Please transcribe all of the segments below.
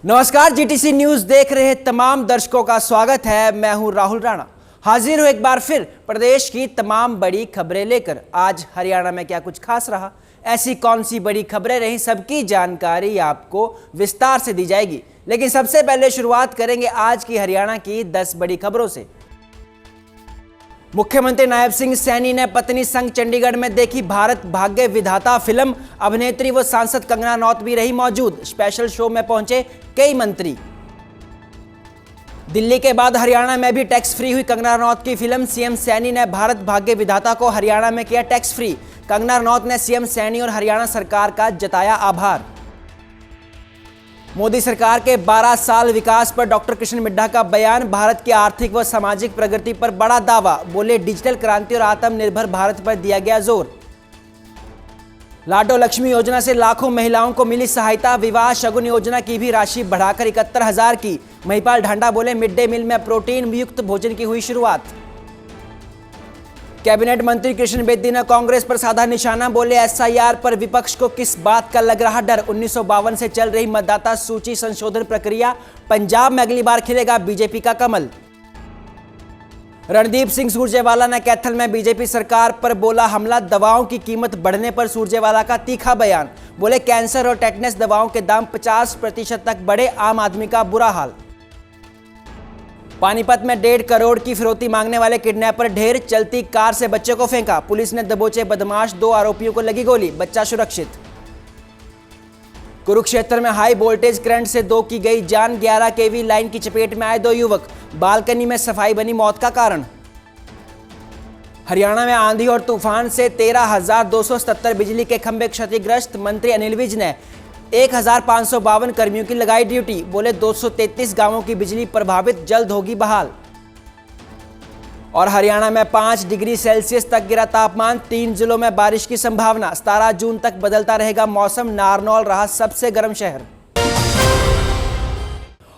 नमस्कार, GTC news देख रहे तमाम दर्शकों का स्वागत है। मैं हूं राहुल राणा, हाजिर हूं एक बार फिर प्रदेश की तमाम बड़ी खबरें लेकर। आज हरियाणा में क्या कुछ खास रहा, ऐसी कौन सी बड़ी खबरें रही, सबकी जानकारी आपको विस्तार से दी जाएगी। लेकिन सबसे पहले शुरुआत करेंगे आज की हरियाणा की 10 बड़ी खबरों से। मुख्यमंत्री नायब सिंह सैनी ने पत्नी संग चंडीगढ़ में देखी भारत भाग्य विधाता फिल्म। अभिनेत्री व सांसद कंगना रनौत भी रही मौजूद। स्पेशल शो में पहुंचे कई मंत्री। दिल्ली के बाद हरियाणा में भी टैक्स फ्री हुई कंगना रनौत की फिल्म। सीएम सैनी ने भारत भाग्य विधाता को हरियाणा में किया टैक्स फ्री। कंगना रनौत ने सीएम सैनी और हरियाणा सरकार का जताया आभार। मोदी सरकार के 12 साल विकास पर डॉक्टर कृष्ण मिड्ढा का बयान। भारत की आर्थिक व सामाजिक प्रगति पर बड़ा दावा। बोले, डिजिटल क्रांति और आत्मनिर्भर भारत पर दिया गया जोर। लाडो लक्ष्मी योजना से लाखों महिलाओं को मिली सहायता। विवाह शगुन योजना की भी राशि बढ़ाकर 71,000 की। महिपाल ढांडा बोले, मिड डे मील में प्रोटीन युक्त भोजन की हुई शुरुआत। कैबिनेट मंत्री कृष्ण बेदी ने कांग्रेस पर साधा निशाना। बोले, एसआईआर पर विपक्ष को किस बात का लग रहा डर। 1952 से चल रही मतदाता सूची संशोधन प्रक्रिया। पंजाब में अगली बार खिलेगा बीजेपी का कमल। रणदीप सिंह सुरजेवाला ने कैथल में बीजेपी सरकार पर बोला हमला। दवाओं की कीमत बढ़ने पर सुरजेवाला का तीखा बयान। बोले, कैंसर और टेटनस दवाओं के दाम 50% तक बढ़े, आम आदमी का बुरा हाल। पानीपत में 1.5 करोड़ की फिरौती मांगने वाले किडनैपर ढेर। चलती कार से बच्चे को फेंका। पुलिस ने दबोचे बदमाश, 2 आरोपियों को लगी गोली, बच्चा सुरक्षित। कुरुक्षेत्र में हाई वोल्टेज करंट से 2 की गई जान। 11 केवी लाइन की चपेट में आए 2 युवक। बालकनी में सफाई बनी मौत का कारण। हरियाणा में आंधी और तूफान से 13,277 बिजली के खंभे क्षतिग्रस्त। मंत्री अनिल विज ने 1,552 कर्मियों की लगाई ड्यूटी। बोले, 233 गांवों की बिजली प्रभावित, जल्द होगी बहाल। और हरियाणा में 5 डिग्री सेल्सियस तक गिरा तापमान। 3 जिलों में बारिश की संभावना। 17 जून तक बदलता रहेगा मौसम। नारनौल रहा सबसे गर्म शहर।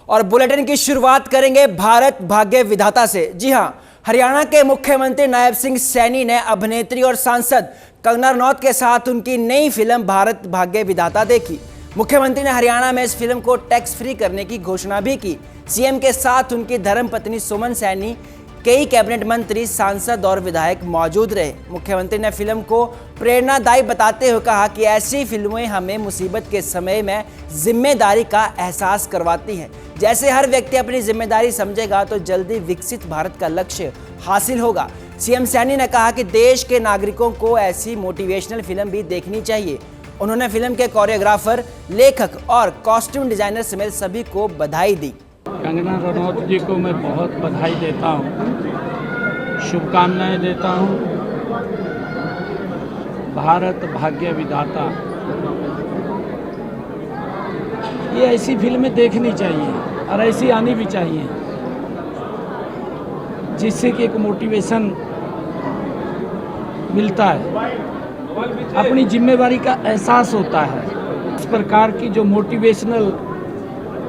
और बुलेटिन की शुरुआत करेंगे भारत भाग्य विधाता से। जी हां, हरियाणा के मुख्यमंत्री नायब सिंह सैनी ने अभिनेत्री और सांसद कंगना रनौत के साथ उनकी नई फिल्म भारत भाग्य विधाता देखी। मुख्यमंत्री ने हरियाणा में इस फिल्म को टैक्स फ्री करने की घोषणा भी की। सीएम के साथ उनकी धर्मपत्नी सुमन सैनी, कई कैबिनेट मंत्री, सांसद और विधायक मौजूद रहे। मुख्यमंत्री ने फिल्म को प्रेरणादायी बताते हुए कहा कि ऐसी फिल्में हमें मुसीबत के समय में जिम्मेदारी का एहसास करवाती हैं। जैसे हर व्यक्ति अपनी जिम्मेदारी समझेगा तो जल्दी विकसित भारत का लक्ष्य हासिल होगा। सीएम सैनी ने कहा कि देश के नागरिकों को ऐसी मोटिवेशनल फिल्म भी देखनी चाहिए। उन्होंने फिल्म के कोरियोग्राफर, लेखक और कॉस्ट्यूम डिजाइनर समेत सभी को बधाई दी। कंगना रनौत जी को मैं बहुत बधाई देता हूँ, शुभकामनाएं देता हूँ। भारत भाग्य विधाता, ये ऐसी फिल्में देखनी चाहिए और ऐसी आनी भी चाहिए, जिससे कि एक मोटिवेशन मिलता है, अपनी जिम्मेवारी का एहसास होता है। इस प्रकार की जो मोटिवेशनल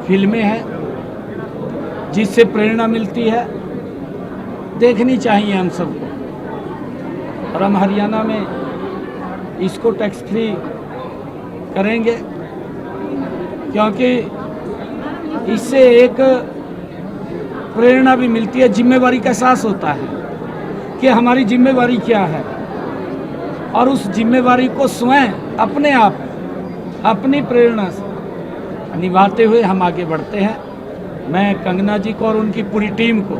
फिल्में हैं, जिससे प्रेरणा मिलती है, देखनी चाहिए हम सबको। और हम हरियाणा में इसको टैक्स फ्री करेंगे, क्योंकि इससे एक प्रेरणा भी मिलती है, जिम्मेवारी का एहसास होता है कि हमारी जिम्मेवारी क्या है, और उस जिम्मेवारी को स्वयं अपने आप अपनी प्रेरणा से निभाते हुए हम आगे बढ़ते हैं। मैं कंगना जी को और उनकी पूरी टीम को,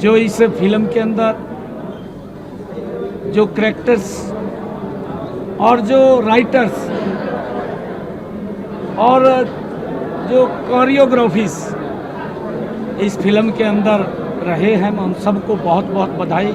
जो इस फिल्म के अंदर जो कैरेक्टर्स और जो राइटर्स और जो कोरियोग्राफीज इस फिल्म के अंदर रहे हैं, मैं उन सबको बहुत बहुत बधाई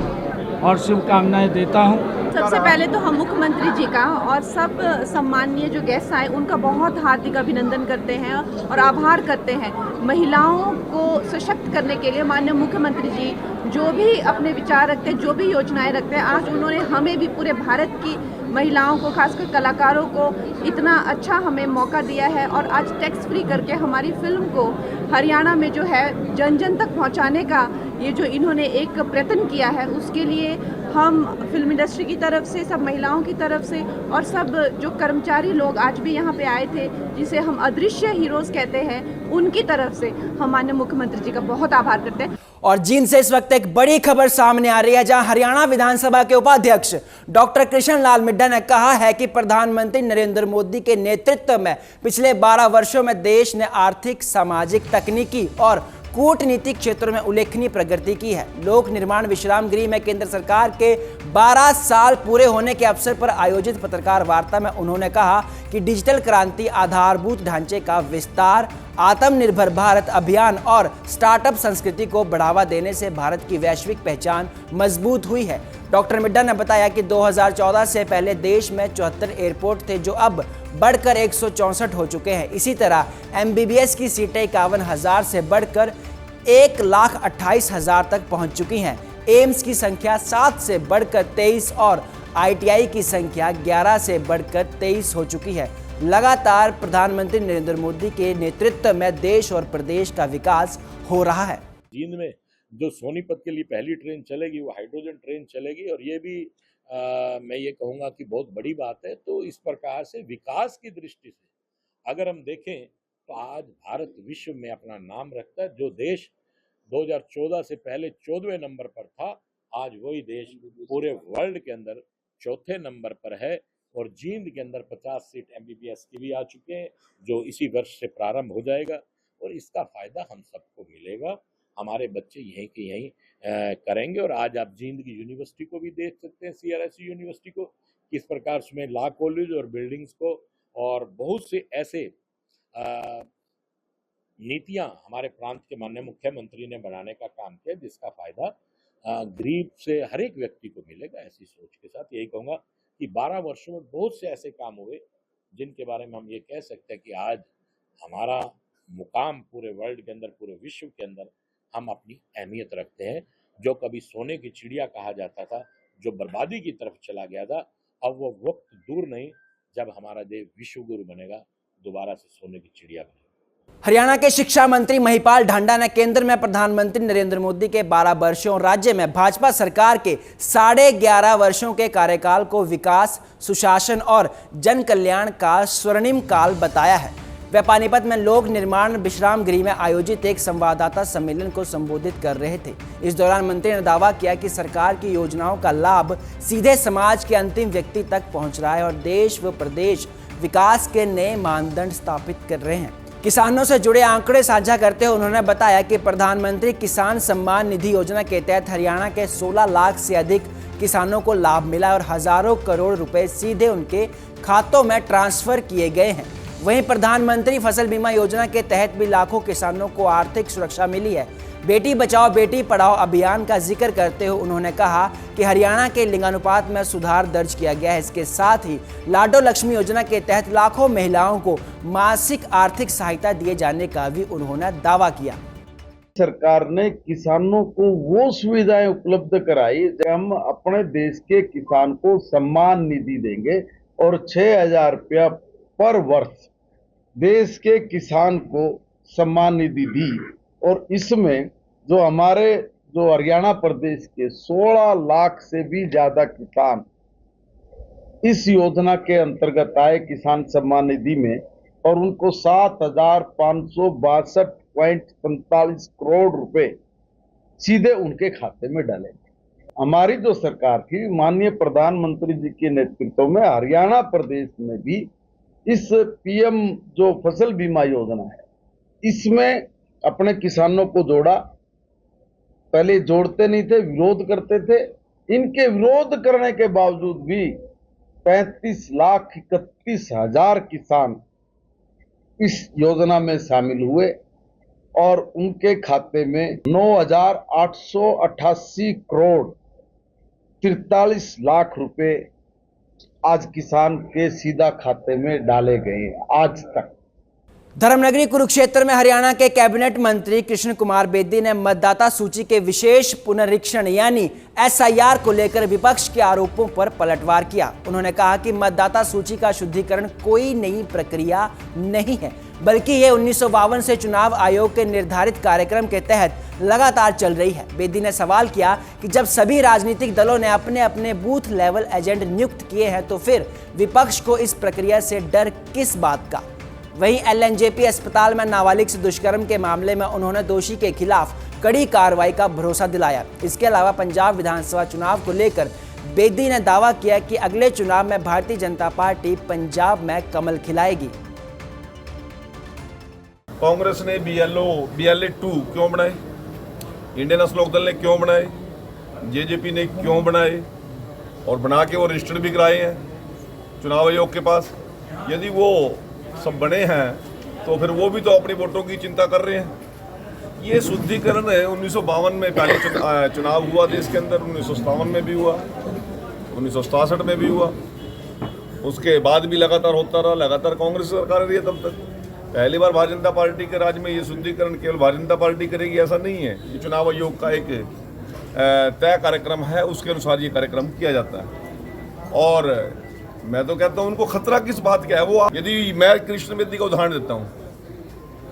और शुभकामनाएं देता हूं। सबसे पहले तो हम मुख्यमंत्री जी का और सब सम्माननीय जो गेस्ट आए उनका बहुत हार्दिक अभिनंदन करते हैं और आभार करते हैं। महिलाओं को सशक्त करने के लिए माननीय मुख्यमंत्री जी जो भी अपने विचार रखते हैं, जो भी योजनाएं रखते हैं, आज उन्होंने हमें भी पूरे भारत की महिलाओं को, खासकर कलाकारों को इतना अच्छा हमें मौका दिया है। और आज टैक्स फ्री करके हमारी फिल्म को हरियाणा में जो है जन जन तक पहुंचाने का ये जो इन्होंने एक प्रयत्न किया है, उसके लिए हम फिल्म इंडस्ट्री की तरफ से, सब महिलाओं की तरफ से और सब जो कर्मचारी लोग आज भी यहाँ पे आए थे, जिसे हम अदृश्य हीरोज़ कहते हैं, उनकी तरफ से हम माननीय मुख्यमंत्री जी का बहुत आभार करते हैं। और जींद से इस वक्त एक बड़ी खबर सामने आ रही है, जहां हरियाणा विधानसभा के उपाध्यक्ष डॉक्टर कृष्ण लाल मिड्डा ने कहा है कि प्रधानमंत्री नरेंद्र मोदी के नेतृत्व में पिछले 12 वर्षों में देश ने आर्थिक, सामाजिक, तकनीकी और कूटनीतिक क्षेत्रों में उल्लेखनीय प्रगति की है। लोक निर्माण विश्राम गृह में केंद्र सरकार के 12 साल पूरे होने के अवसर पर आयोजित पत्रकार वार्ता में उन्होंने कहा कि डिजिटल क्रांति, आधारभूत ढांचे का विस्तार, आत्मनिर्भर भारत अभियान और स्टार्टअप संस्कृति को बढ़ावा देने से भारत की वैश्विक पहचान मजबूत हुई है। डॉक्टर मिड्डा ने बताया कि 2014 से पहले देश में 74 एयरपोर्ट थे, जो अब बढ़कर 164 हो चुके हैं। इसी तरह MBBS की सीटें 51,000 से बढ़कर 1,28,000 तक पहुंच चुकी हैं। एम्स की संख्या 7 से बढ़कर 23 और ITI की संख्या 11 से बढ़कर 23 हो चुकी है। लगातार प्रधानमंत्री नरेंद्र मोदी के नेतृत्व में देश और प्रदेश का विकास हो रहा है। जींद में जो सोनीपत के लिए पहली ट्रेन चलेगी, वो हाइड्रोजन ट्रेन चलेगी, और ये भी मैं ये कहूँगा कि बहुत बड़ी बात है। तो इस प्रकार से विकास की दृष्टि से अगर हम देखें तो आज भारत विश्व में अपना नाम रखता है। जो देश 2014 से पहले 14वें नंबर पर था, आज वही देश पूरे वर्ल्ड के अंदर 4थे नंबर पर है। और जींद के अंदर 50 सीट MBBS की भी आ चुके हैं, जो इसी वर्ष से प्रारंभ हो जाएगा, और इसका फायदा हम सबको मिलेगा। हमारे बच्चे यहीं के यहीं करेंगे। और आज आप जींद की यूनिवर्सिटी को भी देख सकते हैं, CRSU यूनिवर्सिटी को, किस प्रकार उसमें लॉ कॉलेज और बिल्डिंग्स को और बहुत से ऐसे नीतियां हमारे प्रांत के माननीय मुख्यमंत्री ने बनाने का काम किया, जिसका फायदा गरीब से हर एक व्यक्ति को मिलेगा। ऐसी सोच के साथ यही कहूँगा कि 12 वर्षों में बहुत से ऐसे काम हुए जिनके बारे में हम ये कह सकते हैं कि आज हमारा मुकाम पूरे वर्ल्ड के अंदर, पूरे विश्व के अंदर हम अपनी अहमियत रखते हैं। जो कभी सोने की चिड़िया कहा जाता था, जो बर्बादी की तरफ चला गया था, अब वो वक्त दूर नहीं जब हमारा देश विश्व गुरु बनेगा, दोबारा से सोने की चिड़िया बनेगा। हरियाणा के शिक्षा मंत्री महिपाल ढांडा ने केंद्र में प्रधानमंत्री नरेंद्र मोदी के 12 वर्षों और राज्य में भाजपा सरकार के 11.5 वर्षों के कार्यकाल को विकास, सुशासन और जन कल्याण का स्वर्णिम काल बताया है। वे पानीपत में लोक निर्माण विश्राम गृह में आयोजित एक संवाददाता सम्मेलन को संबोधित कर रहे थे। इस दौरान मंत्री ने दावा किया कि सरकार की योजनाओं का लाभ सीधे समाज के अंतिम व्यक्ति तक पहुंच रहा है और देश व प्रदेश विकास के नए मानदंड स्थापित कर रहे हैं। किसानों से जुड़े आंकड़े साझा करते हुए उन्होंने बताया कि प्रधानमंत्री किसान सम्मान निधि योजना के तहत हरियाणा के 16 लाख से अधिक किसानों को लाभ मिला और हजारों करोड़ रुपए सीधे उनके खातों में ट्रांसफर किए गए हैं। वहीं प्रधानमंत्री फसल बीमा योजना के तहत भी लाखों किसानों को आर्थिक सुरक्षा मिली है। बेटी बचाओ बेटी पढ़ाओ अभियान का जिक्र करते हुए उन्होंने कहा कि हरियाणा के लिंगानुपात में सुधार दर्ज किया गया है। इसके साथ ही लाडो लक्ष्मी योजना के तहत लाखों महिलाओं को मासिक आर्थिक सहायता दिए जाने का भी उन्होंने दावा किया। सरकार ने किसानों को वो सुविधाएं उपलब्ध कराई, जब हम अपने देश के किसान को सम्मान निधि देंगे और 6,000 रुपया पर वर्ष देश के किसान को सम्मान निधि दी। और इसमें जो हरियाणा प्रदेश के 16 लाख से भी ज्यादा किसान इस योजना के अंतर्गत आए किसान सम्मान निधि में, और उनको 7,562.45 करोड़ रुपए सीधे उनके खाते में डाले। हमारी जो सरकार थी, माननीय प्रधानमंत्री जी के नेतृत्व में हरियाणा प्रदेश में भी इस PM जो फसल बीमा योजना है, इसमें अपने किसानों को जोड़ा। पहले जोड़ते नहीं थे, विरोध करते थे। इनके विरोध करने के बावजूद भी 35,31,000 किसान इस योजना में शामिल हुए और उनके खाते में 9,888 करोड़ 43 लाख रुपए आज किसान के सीधा खाते में डाले गए आज तक। धर्मनगरी कुरुक्षेत्र में हरियाणा के कैबिनेट मंत्री कृष्ण कुमार बेदी ने मतदाता सूची के विशेष पुनरीक्षण यानी SIR को लेकर विपक्ष के आरोपों पर पलटवार किया। उन्होंने कहा कि मतदाता सूची का शुद्धिकरण कोई नई प्रक्रिया नहीं है, बल्कि यह 1952 से चुनाव आयोग के निर्धारित कार्यक्रम के तहत लगातार चल रही है। बेदी ने सवाल किया कि जब सभी राजनीतिक दलों ने अपने अपने बूथ लेवल एजेंट नियुक्त किए हैं तो फिर विपक्ष को इस प्रक्रिया से डर किस बात का। वहीं एलएनजेपी अस्पताल में नाबालिग से दुष्कर्म के मामले में उन्होंने दोषी के खिलाफ कड़ी कार्रवाई का भरोसा दिलाया। इसके अलावा पंजाब विधानसभा चुनाव को लेकर बेदी ने दावा किया कि अगले चुनाव में भारतीय जनता पार्टी पंजाब में कमल खिलाएगी। कांग्रेस ने BLA 2 क्यों बनाए, इंडियन नेशनल लोकदल ने क्यों बनाए, जेजेपी ने क्यों बनाए और बना के वो रजिस्टर्ड भी कराए हैं चुनाव आयोग के पास। यदि वो सब बने हैं तो फिर वो भी तो अपनी वोटों की चिंता कर रहे हैं। ये शुद्धिकरण है 1952 में पहले चुनाव हुआ देश के अंदर, 1957 में भी हुआ, 1967 में भी हुआ, उसके बाद भी लगातार होता रहा। लगातार कांग्रेस सरकार रही है तब तक। पहली बार भारतीय जनता पार्टी के राज में ये शुद्धिकरण केवल भारतीय जनता पार्टी करेगी ऐसा नहीं है। ये चुनाव आयोग का एक तय कार्यक्रम है, उसके अनुसार ये कार्यक्रम किया जाता है। और मैं तो कहता हूँ उनको खतरा किस बात का है। वो यदि मैं कृष्ण बेदी का उदाहरण देता हूँ,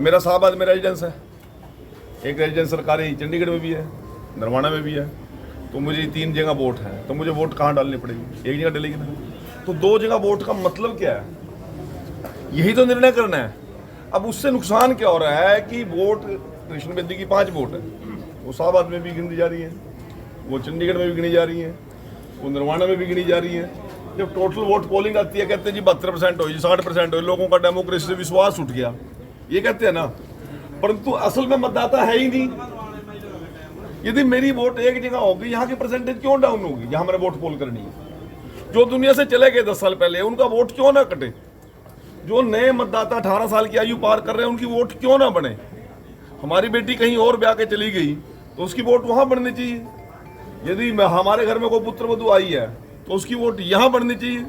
मेरा साहबाद में रेजिडेंस है, एक रेजिडेंस सरकारी चंडीगढ़ में भी है, नरवाना में भी है, तो मुझे 3 जगह वोट है, तो मुझे वोट कहाँ डालनी पड़ेगी? एक जगह डलेगी ना। तो 2 जगह वोट का मतलब क्या है? यही तो निर्णय करना है। अब उससे नुकसान क्या हो रहा है कि वोट कृष्ण बेदी की 5 वोट है, वो साहबाद में भी गिनी जा रही है, वो चंडीगढ़ में भी गिनी जा रही है, वो नरवाना में भी गिनी जा रही है। जब टोटल वोट पोलिंग आती है कहते हैं जी 72% हो, 60% हो, लोगों का डेमोक्रेसी से विश्वास उठ गया, ये कहते हैं ना, परंतु असल में मतदाता है ही नहीं। यदि मेरी वोट एक जगह होगी, यहाँ की परसेंटेज क्यों डाउन होगी जहाँ मैंने वोट पोल करनी है? जो दुनिया से चले गए 10 साल पहले, उनका वोट क्यों ना कटे? जो नए मतदाता 18 साल की आयु पार कर रहे हैं, उनकी वोट क्यों ना बने? हमारी बेटी कहीं और ब्याह के चली गई तो उसकी वोट वहां बढ़नी चाहिए। यदि हमारे घर में कोई पुत्र वधू आई है तो उसकी वोट यहाँ बढ़नी चाहिए।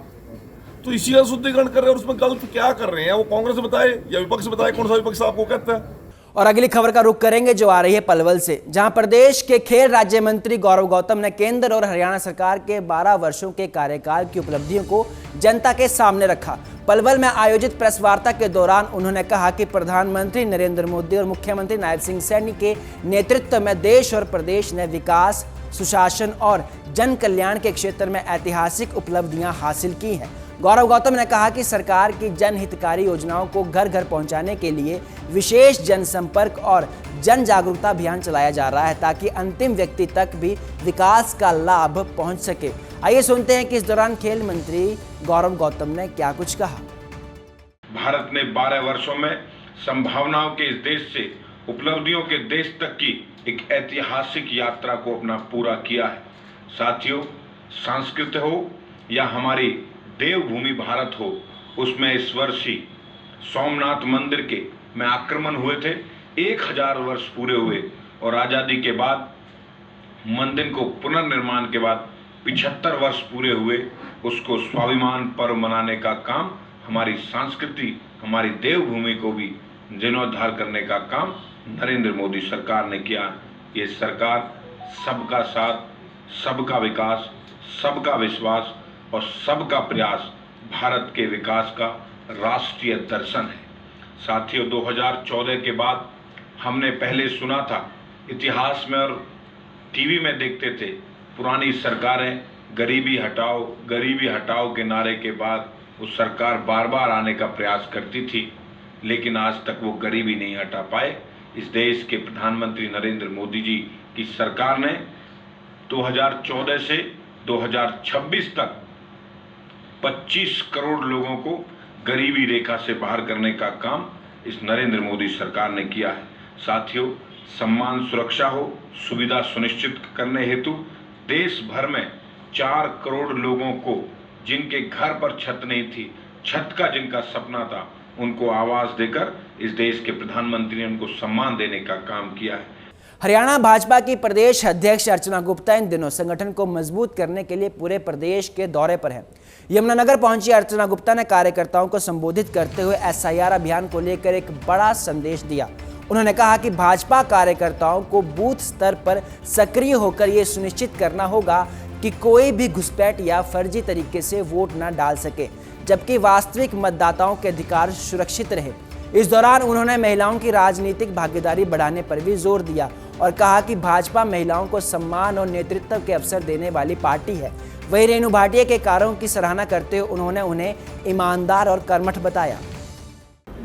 तो इसी का शुद्धिकरण कर रहे हैं और उसमें गलत क्या कर रहे हैं वो कांग्रेस बताए या विपक्ष बताए? कौन सा विपक्ष आपको कहता है? और अगली खबर का रुख करेंगे जो आ रही है पलवल से, जहां प्रदेश के खेल राज्य मंत्री गौरव गौतम ने केंद्र और हरियाणा सरकार के 12 वर्षों के कार्यकाल की उपलब्धियों को जनता के सामने रखा। पलवल में आयोजित प्रेस वार्ता के दौरान उन्होंने कहा कि प्रधानमंत्री नरेंद्र मोदी और मुख्यमंत्री नायब सिंह सैनी के नेतृत्व में देश और प्रदेश ने विकास, सुशासन और जन कल्याण के क्षेत्र में ऐतिहासिक उपलब्धियां हासिल की हैं। गौरव गौतम ने कहा कि सरकार की जनहितकारी योजनाओं को घर घर पहुंचाने के लिए विशेष जनसंपर्क और जन जागरूकता अभियान चलाया जा रहा है ताकि अंतिम व्यक्ति तक भी विकास का लाभ पहुंच सके। आइए सुनते हैं कि इस दौरान खेल मंत्री गौरव गौतम ने क्या कुछ कहा। भारत ने 12 वर्षों में संभावनाओं के इस देश से उपलब्धियों के देश तक की एक ऐतिहासिक यात्रा को अपना पूरा किया है। साथियों, संस्कृत हो या हमारी देवभूमि भारत हो, उसमें इस वर्ष ही सोमनाथ मंदिर के में आक्रमण हुए थे। 1000 वर्ष पूरे हुए और आज़ादी के बाद मंदिर को पुनर्निर्माण के बाद 75 वर्ष पूरे हुए। उसको स्वाभिमान पर्व मनाने का काम, हमारी संस्कृति, हमारी देवभूमि को भी जीर्णोद्धार करने का काम नरेंद्र मोदी सरकार ने किया। ये सरकार सबका साथ, सबका विकास, सबका विश्वास और सबका प्रयास भारत के विकास का राष्ट्रीय दर्शन है। साथियों, 2014 के बाद हमने पहले सुना था इतिहास में और टीवी में देखते थे, पुरानी सरकारें गरीबी हटाओ के नारे के बाद उस सरकार बार बार आने का प्रयास करती थी, लेकिन आज तक वो गरीबी नहीं हटा पाए। इस देश के प्रधानमंत्री नरेंद्र मोदी जी की सरकार ने 2014 से 2026 तक 25 करोड़ लोगों को गरीबी रेखा से बाहर करने का काम इस नरेंद्र मोदी सरकार ने किया है। साथियों, सम्मान सुरक्षा हो, सुविधा सुनिश्चित करने हेतु देश भर में 4 करोड़ लोगों को जिनके घर पर छत नहीं थी, छत का जिनका सपना था, उनको आवाज देकर इस देश के प्रधानमंत्री ने उनको सम्मान देने का काम किया है। हरियाणा भाजपा की प्रदेश अध्यक्ष अर्चना गुप्ता इन दिनों संगठन को मजबूत करने के लिए पूरे प्रदेश के दौरे पर हैं। यमुनानगर पहुंची अर्चना गुप्ता ने कार्यकर्ताओं को संबोधित करते हुए SIR अभियान को लेकर एक बड़ा संदेश दिया। उन्होंने कहा कि भाजपा कार्यकर्ताओं को बूथ स्तर पर सक्रिय होकर ये सुनिश्चित करना होगा कि कोई भी घुसपैठ या फर्जी तरीके से वोट न डाल सके, जबकि वास्तविक मतदाताओं के अधिकार सुरक्षित रहे। इस दौरान उन्होंने महिलाओं की राजनीतिक भागीदारी बढ़ाने पर भी जोर दिया और कहा कि भाजपा महिलाओं को सम्मान और नेतृत्व के अवसर देने वाली पार्टी है। वहीं रेणु भाटिया के कार्यों की सराहना करते हुए उन्होंने उन्हें ईमानदार और कर्मठ बताया।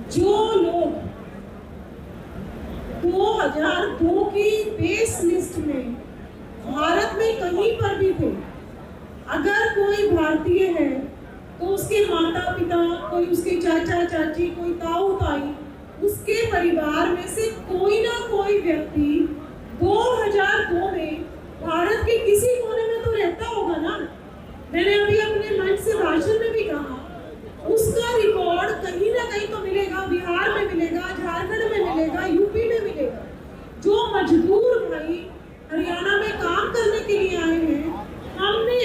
जो लोग 2002 की बेस लिस्ट में भारत में कहीं पर भी थे, अगर कोई भारतीय है तो उसके माता पिता, कोई उसके चाचा चाची, कोई ताऊ ताई, उसके परिवार में से कोई ना कोई व्यक्ति 2002 में भारत के किसी कोने में तो रहता होगा ना। मैंने अभी अपने मंच से भाषण में भी कहा, उसका रिकॉर्ड कहीं ना कहीं तो मिलेगा, बिहार में मिलेगा, झारखंड में मिलेगा, यूपी में मिलेगा। जो मजदूर भाई हरियाणा में काम करने के लिए आए हैं, हमने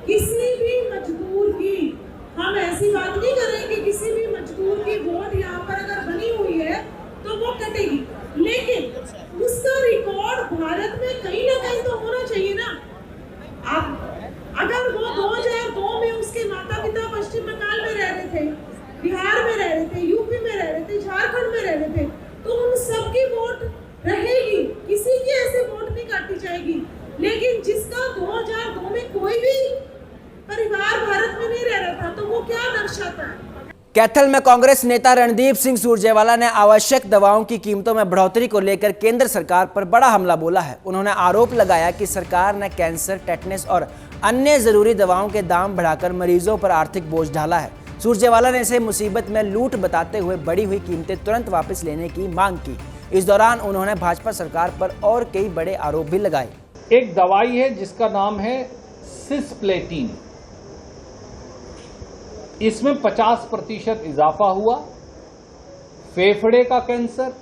किसी भी मजदूर की, हम ऐसी बात नहीं कर रहे कि किसी भी मजदूर की वोट यहाँ पर अगर बनी हुई है तो वो कटेगी, लेकिन उसका रिकॉर्ड भारत में कहीं ना कहीं तो होना चाहिए ना। अब अगर वो 2002 में उसके माता पिता पश्चिम बंगाल में रह रहे थे, बिहार में रह रहे थे, यूपी में रह रहे थे, झारखंड में रह रहे थे, तो उन सबकी वोट रहेगी, किसी की ऐसी वोट नहीं काटी जाएगी। लेकिन जिसका 2002 में कोई भी परिवार भारत में नहीं रह रहा था, तो वो क्या दर्शाता है? कैथल में कांग्रेस नेता रणदीप सिंह सुरजेवाला ने आवश्यक दवाओं की कीमतों में बढ़ोतरी को लेकर केंद्र सरकार पर बड़ा हमला बोला है। उन्होंने आरोप लगाया कि सरकार ने कैंसर, टेटनस और अन्य जरूरी दवाओं के दाम बढ़ाकर मरीजों पर आर्थिक बोझ डाला है। सुरजेवाला ने इसे मुसीबत में लूट बताते हुए बढ़ी हुई कीमतें तुरंत वापस लेने की मांग की। इस दौरान उन्होंने भाजपा सरकार पर और कई बड़े आरोप भी लगाए। एक दवाई है जिसका नाम है सिस्प्लेटिन, इसमें 50% इजाफा हुआ। फेफड़े का कैंसर,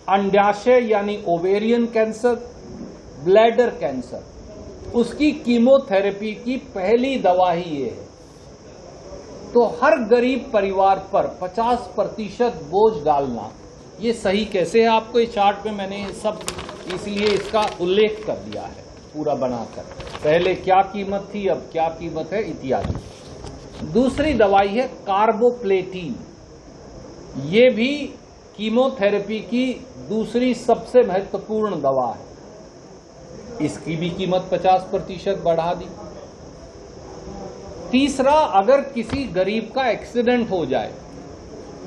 अंडाशय यानी ओवेरियन कैंसर, ब्लैडर कैंसर, उसकी कीमोथेरेपी की पहली दवा ही ये है। तो हर गरीब परिवार पर 50% बोझ डालना, ये सही कैसे है? आपको इस चार्ट में मैंने सब इसलिए इसका उल्लेख कर दिया है पूरा बनाकर, पहले क्या कीमत थी, अब क्या कीमत है इत्यादि। दूसरी दवाई है कार्बोप्लेटिन, ये भी कीमोथेरेपी की दूसरी सबसे महत्वपूर्ण दवा है, इसकी भी कीमत 50% बढ़ा दी। तीसरा, अगर किसी गरीब का एक्सीडेंट हो जाए,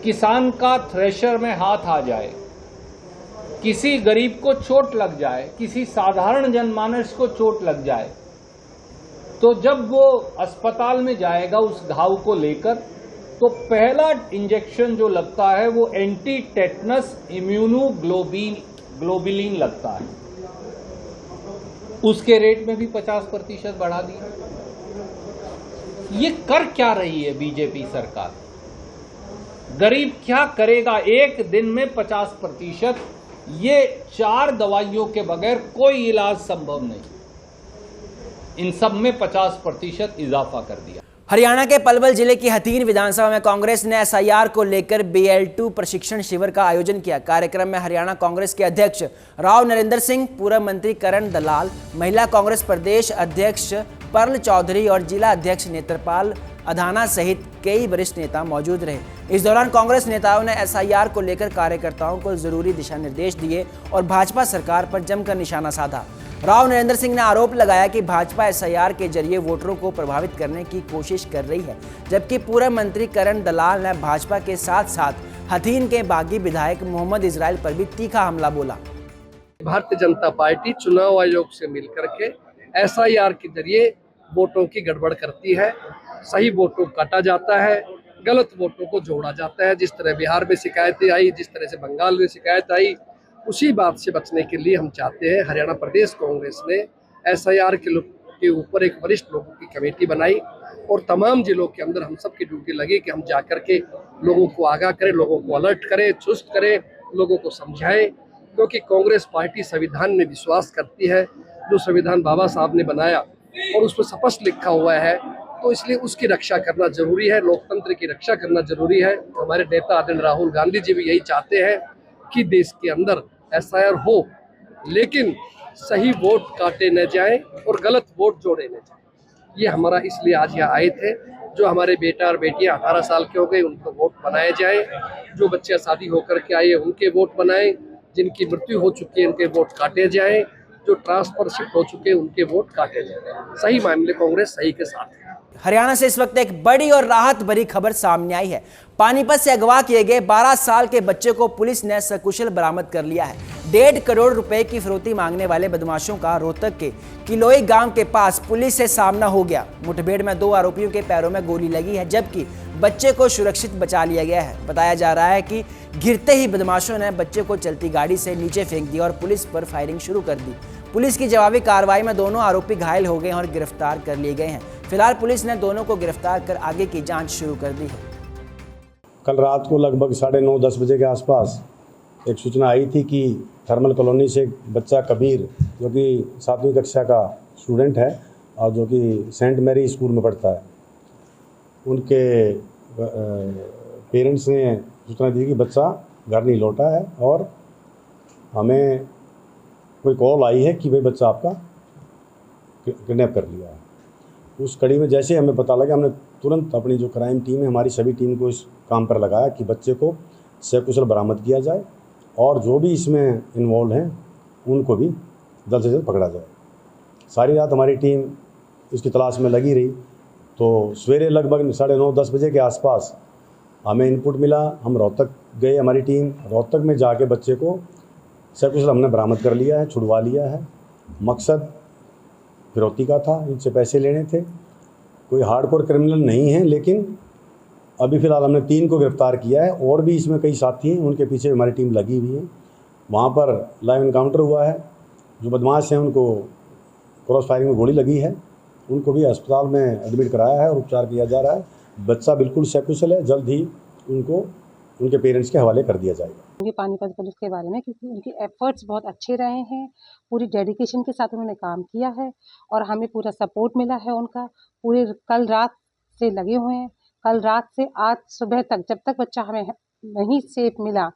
किसान का थ्रेशर में हाथ आ जाए, किसी गरीब को चोट लग जाए, किसी साधारण जनमानस को चोट लग जाए, तो जब वो अस्पताल में जाएगा उस घाव को लेकर, तो पहला इंजेक्शन जो लगता है वो एंटी टेटनस इम्यूनोग्लोबुलिन लगता है, उसके रेट में भी 50% बढ़ा दिया। ये कर क्या रही है बीजेपी सरकार? गरीब क्या करेगा? एक दिन में 50%, ये 4 दवाइयों के बगैर कोई इलाज संभव नहीं, इन सब में 50% इजाफा कर दिया। हरियाणा के पलवल जिले की हथीन विधानसभा में कांग्रेस ने एसआईआर को लेकर BL2 प्रशिक्षण शिविर का आयोजन किया। कार्यक्रम में हरियाणा कांग्रेस के अध्यक्ष राव नरेंद्र सिंह, पूर्व मंत्री करण दलाल, महिला कांग्रेस प्रदेश अध्यक्ष परल चौधरी और जिला अध्यक्ष नेत्रपाल अधाना सहित कई वरिष्ठ नेता मौजूद रहे। इस दौरान कांग्रेस नेताओं ने एसआईआर को लेकर कार्यकर्ताओं को जरूरी दिशा निर्देश दिए और भाजपा सरकार पर जमकर निशाना साधा। राव नरेंद्र सिंह ने आरोप लगाया कि भाजपा एसआईआर के जरिए वोटरों को प्रभावित करने की कोशिश कर रही है, जबकि पूर्व मंत्री करण दलाल ने भाजपा के साथ साथ हथीन के बागी विधायक मोहम्मद इजराइल पर भी तीखा हमला बोला। भारतीय जनता पार्टी चुनाव आयोग से मिलकर के एसआईआर के जरिए वोटों की गड़बड़ करती है, सही वोटों को काटा जाता है, गलत वोटों को जोड़ा जाता है। जिस तरह बिहार में शिकायतें आई, जिस तरह से बंगाल में शिकायत आई, उसी बात से बचने के लिए हम चाहते हैं, हरियाणा प्रदेश कांग्रेस ने एसआईआर के ऊपर एक वरिष्ठ लोगों की कमेटी बनाई और तमाम जिलों के अंदर हम सब की ड्यूटी लगी कि हम जाकर के लोगों को आगाह करें, लोगों को अलर्ट करें, चुस्त करें, लोगों को समझाएं, क्योंकि कांग्रेस पार्टी संविधान में विश्वास करती है। जो संविधान बाबा साहब ने बनाया और उस पर स्पष्ट लिखा हुआ है, तो इसलिए उसकी रक्षा करना जरूरी है, लोकतंत्र की रक्षा करना जरूरी है। हमारे नेता आदरणीय राहुल गांधी जी भी यही चाहते हैं कि देश के अंदर एसआईआर हो, लेकिन सही वोट काटे न जाएं और गलत वोट जोड़े न जाएं। ये हमारा इसलिए आज यहाँ आए थे। जो हमारे बेटा और बेटियां 18 साल के हो गए, उनको वोट बनाए जाए। जो बच्चे शादी होकर के आए उनके वोट बनाएं। जिनकी मृत्यु हो चुकी है उनके वोट काटे जाएं, जो ट्रांसफर शिफ्ट हो चुके हैं उनके वोट काटे जाएं। सही मामले कांग्रेस सही के साथ है। हरियाणा से इस वक्त एक बड़ी और राहत भरी खबर सामने आई है। पानीपत से अगवा किए गए 12 साल के बच्चे को पुलिस ने सकुशल बरामद कर लिया है। 1.5 करोड़ रुपए की फिरौती मांगने वाले बदमाशों का रोहतक के किलोई गांव के पास पुलिस से सामना हो गया। मुठभेड़ में 2 आरोपियों के पैरों में गोली लगी है, जबकि बच्चे को सुरक्षित बचा लिया गया है। बताया जा रहा है कि गिरते ही बदमाशों ने बच्चे को चलती गाड़ी से नीचे फेंक दिया और पुलिस पर फायरिंग शुरू कर दी। पुलिस की जवाबी कार्रवाई में दोनों आरोपी घायल हो गए हैं और गिरफ्तार कर लिए गए हैं। फिलहाल पुलिस ने दोनों को गिरफ्तार कर आगे की जांच शुरू कर दी है। कल रात को लगभग 9:30-10 बजे के आसपास एक सूचना आई थी कि थर्मल कॉलोनी से एक बच्चा कबीर, जो कि 7वीं कक्षा का स्टूडेंट है और जो कि सेंट मैरी स्कूल में पढ़ता है, उनके पेरेंट्स ने सूचना दी कि बच्चा घर नहीं लौटा है और हमें कोई कॉल आई है कि भाई बच्चा आपका किडनैप कर लिया है। उस कड़ी में जैसे हमें पता लगा, हमने तुरंत अपनी जो क्राइम टीम है, हमारी सभी टीम को इस काम पर लगाया कि बच्चे को सकुशल बरामद किया जाए और जो भी इसमें इन्वॉल्व हैं उनको भी जल्द से जल्द पकड़ा जाए। सारी रात हमारी टीम इसकी तलाश में लगी रही, तो सवेरे लगभग 9:30-10 बजे के आसपास हमें इनपुट मिला। हम रोहतक गए, हमारी टीम रोहतक में जाके बच्चे को सकुशल हमने बरामद कर लिया है, छुड़वा लिया है। मकसद फिरौती का था, इनसे पैसे लेने थे। कोई हार्डकोर क्रिमिनल नहीं है, लेकिन अभी फ़िलहाल हमने 3 को गिरफ्तार किया है और भी इसमें कई साथी हैं, उनके पीछे हमारी टीम लगी हुई है। वहाँ पर लाइव इनकाउंटर हुआ है। जो बदमाश हैं उनको क्रॉस फायरिंग में गोली लगी है, उनको भी अस्पताल में एडमिट कराया है और उपचार किया जा रहा है। बच्चा बिल्कुल सकुशल है, जल्द ही उनको उनके पेरेंट्स के हवाले कर दिया जाएगा। पानीपत पुलिस के बारे में, क्योंकि उनके एफर्ट्स बहुत अच्छे रहे हैं, पूरी डेडिकेशन के साथ उन्होंने काम किया है और हमें पूरा सपोर्ट मिला है उनका। पूरे कल रात से लगे हुए हैं, कल रात से आज सुबह तक, जब तक बच्चा हमें नहीं सेफ मिला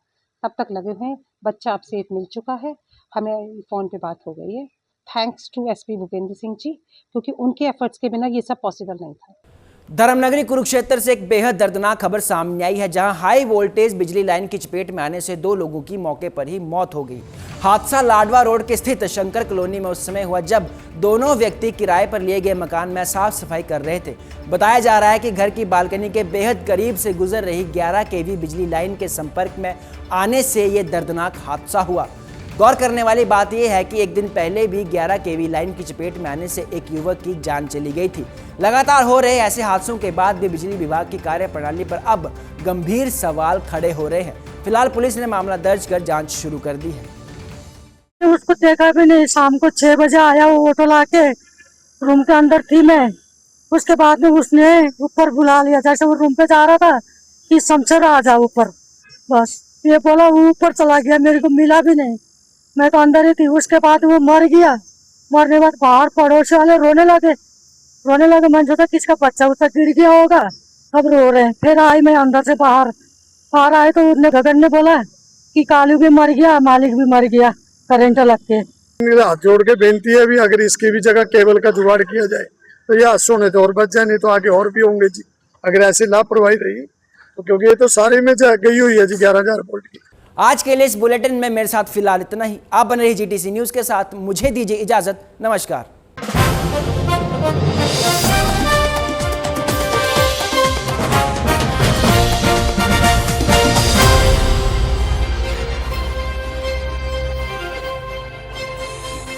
तब तक लगे हुए हैं। बच्चा अब सेफ मिल चुका है, हमें फ़ोन पे बात हो गई है। Thanks to SP Bhupendra Singh ji, क्योंकि उनके एफर्ट्स के बिना ये सब पॉसिबल नहीं था। धर्मनगरी कुरुक्षेत्र से एक बेहद दर्दनाक खबर सामने आई है, जहां हाई वोल्टेज बिजली लाइन की चपेट में आने से 2 लोगों की मौके पर ही मौत हो गई। हादसा लाडवा रोड के स्थित शंकर कॉलोनी में उस समय हुआ जब दोनों व्यक्ति किराए पर लिए गए मकान में साफ सफाई कर रहे थे। बताया जा रहा है कि घर की बालकनी के बेहद करीब से गुजर रही 11 kV बिजली लाइन के संपर्क में आने से ये दर्दनाक हादसा हुआ। गौर करने वाली बात यह है कि एक दिन पहले भी 11 kV लाइन की चपेट में आने से एक युवक की जान चली गई थी। लगातार हो रहे ऐसे हादसों के बाद भी बिजली विभाग की कार्यप्रणाली पर अब गंभीर सवाल खड़े हो रहे हैं। फिलहाल पुलिस ने मामला दर्ज कर जांच शुरू कर दी है। उसको देखा भी नहीं, शाम को 6 बजे आया वो ऑटो लाके, रूम के अंदर थी मैं। उसके बाद में उसने ऊपर बुला लिया, जैसे वो रूम पे जा रहा था कि शमशेर आ जा ऊपर, बस ये बोला, वो ऊपर चला गया, मेरे को मिला भी नहीं, मैं तो अंदर ही थी। उसके बाद वो मर गया। मरने के बाद बाहर पड़ोसी वाले रोने लगे। मैंने सोचा किसका बच्चा उसका गिर गया होगा, अब रो रहे हैं। फिर आई मैं अंदर से बाहर आए तो उसने गगन ने बोला कि कालू भी मर गया, मालिक भी मर गया करंट लग के। मेरा हाथ जोड़ के बेनती है भी, अगर इसकी भी जगह केबल का जुगाड़ किया जाए तो ये हादसों ने तो और बच जाए, नहीं तो आगे और भी होंगे जी, अगर ऐसी लापरवाही रही तो। क्योंकि ये तो सारे में गई हुई है जी 11,000 वोल्ट की। आज के लिए इस बुलेटिन में मेरे साथ फिलहाल इतना ही। आप बने रहिए GTC न्यूज़ के साथ, मुझे दीजिए इजाजत, नमस्कार।